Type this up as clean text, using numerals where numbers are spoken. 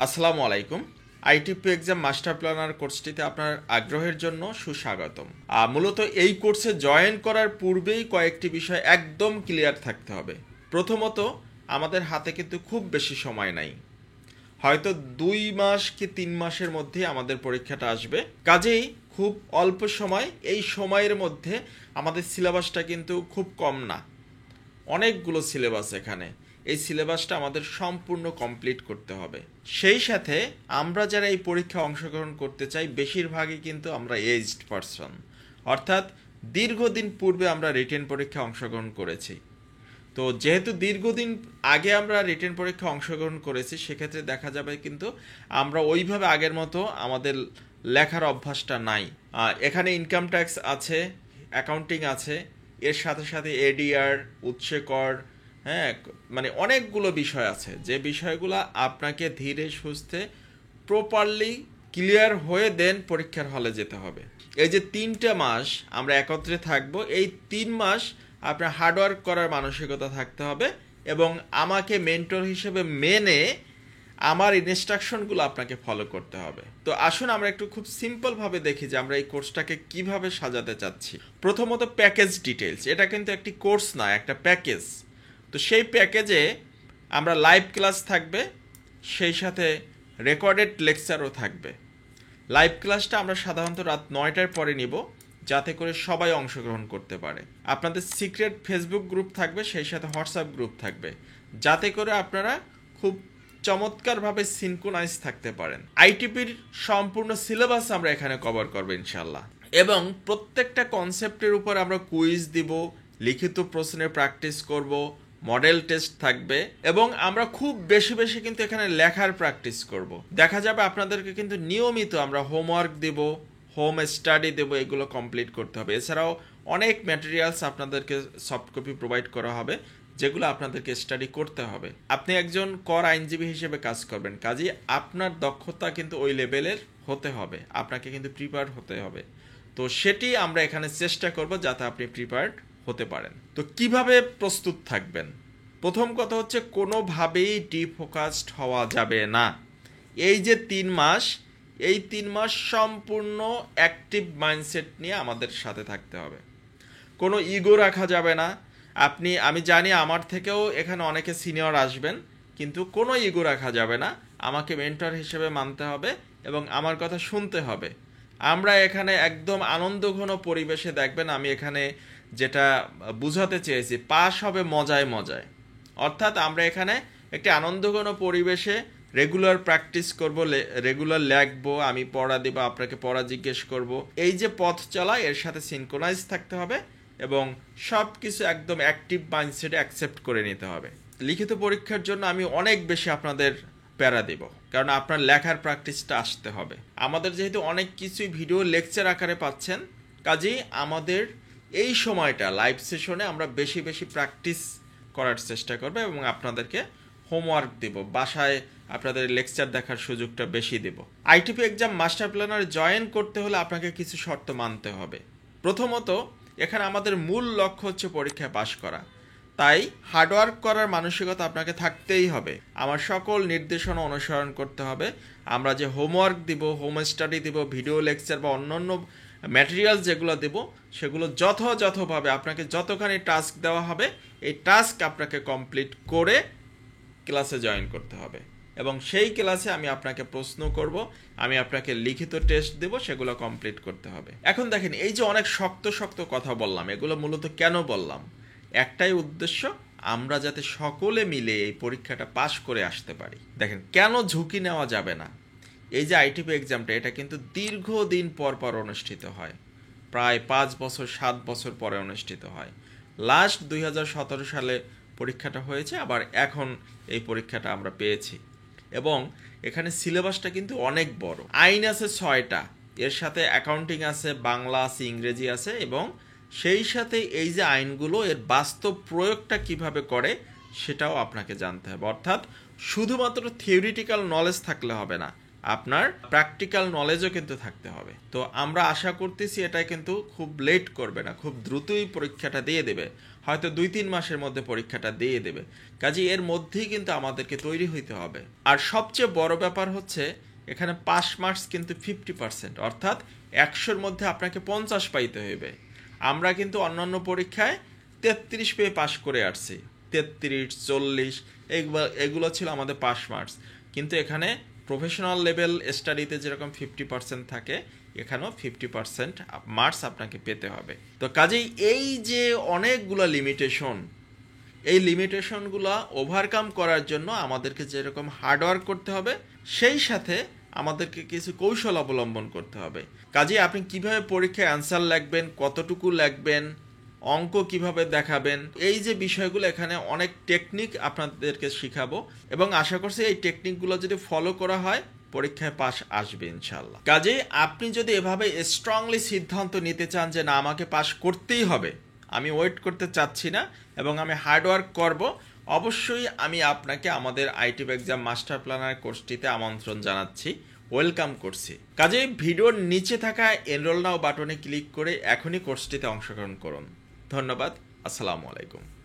আসসালামু আলাইকুম। ITP exam master planner কোর্সটিতে আপনার আগ্রহের জন্য সুস্বাগতম। মূলত এই কোর্সে জয়েন করার পূর্বেই কয়েকটি বিষয় একদম ক্লিয়ার থাকতে হবে। প্রথমত, আমাদের হাতে কিন্তু খুব বেশি সময় নাই, হয়তো 2 মাস কি 3 মাসের মধ্যে আমাদের পরীক্ষাটা আসবে। কাজেই খুব অল্প সময়, এই সময়ের মধ্যে আমাদের সিলেবাসটা কিন্তু খুব কম না, অনেকগুলো সিলেবাস এখানে। এই সিলেবাসটা আমাদের সম্পূর্ণ কমপ্লিট করতে হবে। সেই সাথে আমরা যারা এই পরীক্ষায় অংশগ্রহণ করতে চাই, বেশিরভাগই কিন্তু আমরা এজড পারসন, অর্থাৎ দীর্ঘদিন পূর্বে আমরা রিটেন পরীক্ষায় অংশগ্রহণ করেছি। তো যেহেতু দীর্ঘদিন আগে আমরা রিটেন পরীক্ষায় অংশগ্রহণ করেছি, সেক্ষেত্রে দেখা যাবে কিন্তু আমরা ওইভাবে আগের মতো আমাদের লেখার অভ্যাসটা নাই। এখানে ইনকাম ট্যাক্স আছে, অ্যাকাউন্টিং আছে, এর সাথে সাথে এডিআর, উৎসে কর, হ্যাঁ, মানে অনেকগুলো বিষয় আছে, যে বিষয়গুলো আপনাকে ধীরে সুস্থে প্রপারলি ক্লিয়ার হয়ে দেন পরীক্ষার হলে যেতে হবে। এই যে 3 মাস আমরা একত্রে থাকব, এই 3 মাস আপনার হার্ডওয়ার্ক করার মানসিকতা থাকতে হবে এবং আমাকে মেন্টর হিসেবে মেনে আমার ইনস্ট্রাকশনগুলো আপনাকে ফলো করতে হবে। তো আসুন আমরা একটু খুব সিম্পলভাবে দেখি যে আমরা এই কোর্সটাকে কিভাবে সাজাতে চাচ্ছি। প্রথমত প্যাকেজ ডিটেলস, এটা কিন্তু একটি কোর্স না, একটা প্যাকেজ। তো সেই প্যাকেজে আমরা লাইভ ক্লাস থাকবে, সেই সাথে রেকর্ডেড লেকচারও থাকবে। লাইভ ক্লাসটা আমরা সাধারণত রাত 9টার পরে নিব, যাতে করে সবাই অংশগ্রহণ করতে পারে। আপনাদের সিক্রেট ফেসবুক গ্রুপ থাকবে, সেই সাথে হোয়াটসঅ্যাপ গ্রুপ থাকবে, যাতে করে আপনারা খুব চমৎকারভাবে সিনক্রোনাইজ থাকতে পারেন। আইটিপির সম্পূর্ণ সিলেবাস আমরা এখানে কভার করবো ইনশাল্লাহ, এবং প্রত্যেকটা কনসেপ্টের উপর আমরা কুইজ দিব, লিখিত প্রশ্নের প্র্যাকটিস করব, মডেল টেস্ট থাকবে, এবং আমরা খুব বেশি বেশি কিন্তু এখানে লেখার প্র্যাকটিস করব। দেখা যাবে আপনাদেরকে কিন্তু নিয়মিত আমরা হোমওয়ার্ক দেব, হোম স্টাডি দেব, এগুলো কমপ্লিট করতে হবে। এছাড়াও অনেক ম্যাটেরিয়ালস আপনাদেরকে সফট কপি প্রোভাইড করা হবে, যেগুলো আপনাদেরকে স্টাডি করতে হবে। আপনি একজন কর আইনজীবী হিসেবে কাজ করবেন, কাজেই আপনার দক্ষতা কিন্তু ওই লেভেলের হতে হবে, আপনাকে কিন্তু প্রিপেয়ার হতে হবে। তো সেটি আমরা এখানে চেষ্টা করব যাতে আপনি প্রিপেয়ার্ড হতে পারেন। তো কিভাবে প্রস্তুত থাকবেন? প্রথম কথা হচ্ছে, কোনোভাবেই ডিফোকাসড হওয়া যাবে না। এই যে 3 মাস, এই 3 মাস সম্পূর্ণ অ্যাক্টিভ মাইন্ডসেট নিয়ে আমাদের সাথে থাকতে হবে। কোনো ইগো রাখা যাবে না। আমি জানি আমার থেকেও এখানে অনেকে সিনিয়র আসবেন, কিন্তু কোনো ইগো রাখা যাবে না। আমাকে মেন্টর হিসেবে মানতে হবে এবং আমার কথা শুনতে হবে। আমরা এখানে একদম আনন্দঘন পরিবেশে, দেখবেন আমি এখানে যেটা বুঝাতে চেয়েছি, পাস হবে মজায় মজায়। অর্থাৎ আমরা এখানে একটি আনন্দঘন পরিবেশে রেগুলার প্র্যাকটিস করব, রেগুলার লিখবো, আমি পড়া দিব, আপনাকে পড়া জিজ্ঞেস করব। এই যে পথ চলা, এর সাথে সিনক্রোনাইজ থাকতে হবে এবং সব কিছু একদম অ্যাক্টিভ মাইন্ডসেটে অ্যাকসেপ্ট করে নিতে হবে। লিখিত পরীক্ষার জন্য আমি অনেক বেশি আপনাদের প্যারা দেব, কারণ আপনার লেখার প্র্যাকটিসটা আসতে হবে। আমাদের যেহেতু অনেক কিছুই ভিডিও লেকচার আকারে পাচ্ছেন, কাজেই আমাদের এই সময়টা লাইভ সেশনে আমরা বেশি বেশি প্র্যাকটিস করার চেষ্টা করব এবং আপনাদেরকে হোমওয়ার্ক দেব, বাসায় আপনাদের লেকচার দেখার সুযোগটা বেশি দেব। ITP exam master planner join করতে হলে আপনাকে কিছু শর্ত মানতে হবে। প্রথমত, এখানে আমাদের মূল লক্ষ্য হচ্ছে পরীক্ষায় পাশ করা, তাই হার্ডওয়ার্ক করার মানসিকতা আপনাকে থাকতেই হবে। আমার সকল নির্দেশনা অনুসরণ করতে হবে। আমরা যে হোমওয়ার্ক দিব, হোম স্টাডি দিব, ভিডিও লেকচার বা অন্যান্য ম্যাটেরিয়ালস যেগুলো দেব, সেগুলো যথাযথভাবে আপনাকে যতখানি টাস্ক দেওয়া হবে, এই টাস্ক আপনাকে কমপ্লিট করে ক্লাসে জয়েন করতে হবে, এবং সেই ক্লাসে আমি আপনাকে প্রশ্ন করব, আমি আপনাকে লিখিত টেস্ট দেব, সেগুলো কমপ্লিট করতে হবে। এখন দেখেন, এই যে অনেক শক্ত শক্ত কথা বললাম, এগুলো মূলত কেন বললাম? একটাই উদ্দেশ্য, আমরা যাতে সকলে মিলে এই পরীক্ষাটা পাশ করে আসতে পারি। দেখেন, কেন ঝুঁকি নেওয়া যাবে না? এই যে আইটিপি এক্সামটা, এটা কিন্তু দীর্ঘদিন পর পর অনুষ্ঠিত হয়, প্রায় 5 বছর 7 বছর পরে অনুষ্ঠিত হয়। লাস্ট 2017 সালে পরীক্ষাটা হয়েছে, আবার এখন এই পরীক্ষাটা আমরা পেয়েছি। এবং এখানে সিলেবাসটা কিন্তু অনেক বড়। আইন আছে 6টা, এর সাথে অ্যাকাউন্টিং আছে, বাংলা আছে, ইংরেজি আছে, এবং সেই সাথে এই যে আইনগুলো, এর বাস্তব প্রয়োগটা কিভাবে করে সেটাও আপনাকে জানতে হবে। অর্থাৎ শুধুমাত্র থিওরিটিক্যাল নলেজ থাকলে হবে না, আপনার প্র্যাকটিক্যাল নলেজও কিন্তু থাকতে হবে। তো আমরা আশা করতেছি এটা কিন্তু খুব লেট করবে না, খুব দ্রুতই পরীক্ষাটা দিয়ে দেবে, হয়তো 2-3 মাসের মধ্যে পরীক্ষাটা দিয়ে দেবে। কাজে এর মধ্যেই কিন্তু আমাদেরকে তৈরি হইতে হবে। আর সবচেয়ে বড় ব্যাপার হচ্ছে এখানে পাস মার্কস কিন্তু 50%, অর্থাৎ 100-র মধ্যে আপনাকে 50 পাইতে হইবে। আমরা কিন্তু অন্যান্য পরীক্ষায় 33 পেয়ে পাশ করে আসছি, 33, 40 এগুলো ছিল আমাদের পাস মার্কস। কিন্তু এখানে প্রফেশনাল লেভেল স্টাডিতে যেরকম 50% থাকে, এখানেও 50% মার্কস আপনাকে পেতে হবে। তো কাজেই এই যে অনেকগুলো লিমিটেশন, এই লিমিটেশনগুলো ওভারকাম করার জন্য আমাদেরকে যেরকম হার্ডওয়ার্ক করতে হবে, সেই সাথে আমাদেরকে কিছু কৌশল অবলম্বন করতে হবে। কাজেই আপনি কিভাবে পরীক্ষায় অ্যান্সার লিখবেন, কতটুকু লিখবেন, অঙ্ক কিভাবে দেখাবেন, এই যে বিষয়গুলো, এখানে অনেক টেকনিক আপনাদেরকে শিখাবো এবং আশা করছি এই টেকনিকগুলো যদি ফলো করা হয় পরীক্ষায় পাস আসবে ইনশাল্লাহ। কাজেই আপনি যদি এভাবে স্ট্রংলি সিদ্ধান্ত নিতে চান যে না, আমাকে পাস করতেই হবে, আমি ওয়েট করতে চাচ্ছি না এবং আমি হার্ডওয়ার্ক করব, অবশ্যই আমি আপনাকে আমাদের আইটিপ এক্সাম মাস্টার প্ল্যানার কোর্সটিতে আমন্ত্রণ জানাচ্ছি, ওয়েলকাম করছি। কাজেই ভিডিওর নিচে থাকা এনরোল নাও বাটনে ক্লিক করে এখনই কোর্সটিতে অংশগ্রহণ করুন। ধন্যবাদ। আসসালামু আলাইকুম।